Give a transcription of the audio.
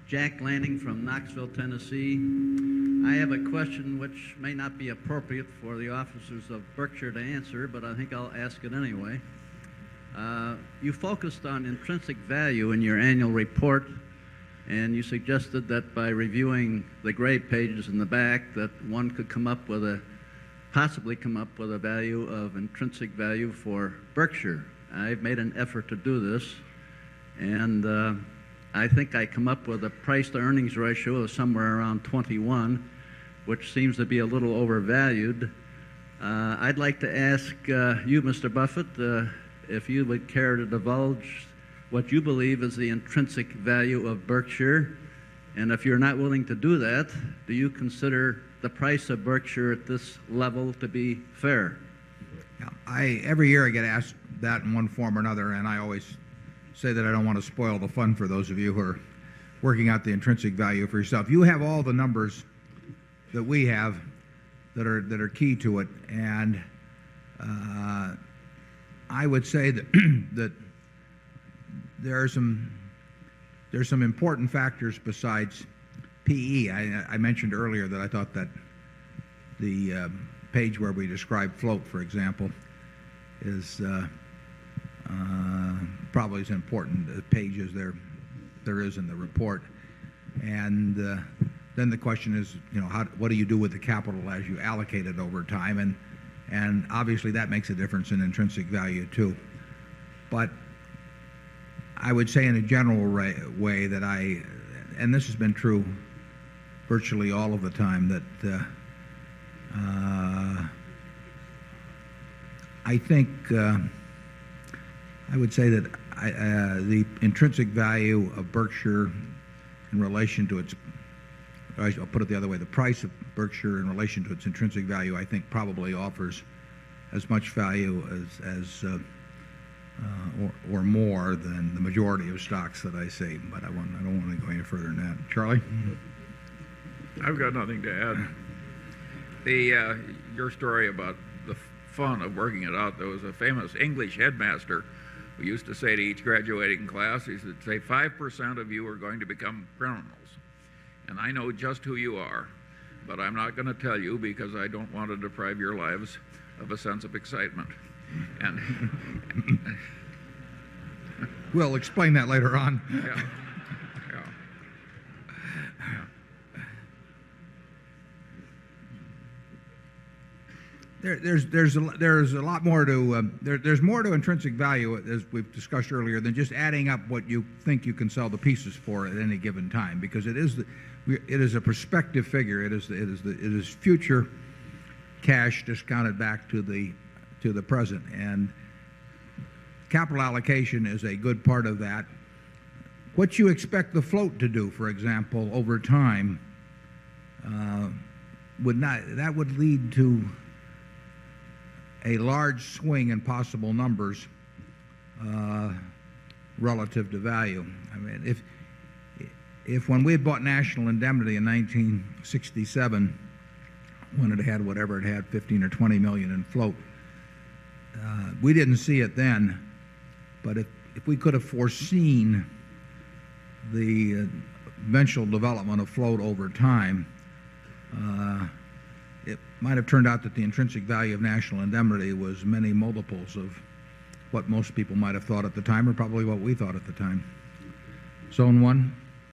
Jack Lanning from Knoxville, Tennessee. I have a question which may not be appropriate for the officers of Berkshire to answer, but I think I'll ask it anyway. You focused on intrinsic value in your annual report, and you suggested that by reviewing the gray pages in the back that one could possibly come up with a value of intrinsic value for Berkshire. I've made an effort to do this, and I think I come up with a price-to-earnings ratio of somewhere around 21, which seems to be a little overvalued. I'd like to ask you, Mr. Buffett, if you would care to divulge what you believe is the intrinsic value of Berkshire, and if you're not willing to do that, do you consider the price of Berkshire at this level to be fair? Yeah, every year I get asked that in one form or another, and I always say that I don't want to spoil the fun for those of you who are working out the intrinsic value for yourself. You have all the numbers that we have that are key to it, and I would say that that there are some important factors besides PE. I mentioned earlier that I thought that the page where we describe float, for example, is probably as important a page as there is in the report. And then the question is, what do you do with the capital as you allocate it over time? And obviously that makes a difference in intrinsic value too. But I would say in a general way that and this has been true virtually all of the time, that I think I would say that the intrinsic value of Berkshire in relation to I'll put it the other way, the price of Berkshire in relation to its intrinsic value, I think probably offers as much value or more than the majority of stocks that I see. But I don't want to go any further than that. Charlie? I've got nothing to add. Your story about the fun of working it out, there was a famous English headmaster who used to say to each graduating class, he said, say 5% of you are going to become criminals. And I know just who you are, but I'm not going to tell you because I don't want to deprive your lives of a sense of excitement. And we'll explain that later on. Yeah. There's a lot more to there's more to intrinsic value, as we've discussed earlier, than just adding up what you think you can sell the pieces for at any given time, because it is a prospective figure. It is future cash discounted back to the present, and capital allocation is a good part of that. What you expect the float to do, for example, over time, would lead to a large swing in possible numbers relative to value. I mean, if when we bought National Indemnity in 1967, when it had whatever it had, 15 or 20 million in float, we didn't see it then, but if we could have foreseen the eventual development of float over time, it might have turned out that the intrinsic value of National Indemnity was many multiples of what most people might have thought at the time, or probably what we thought at the time. Zone 1.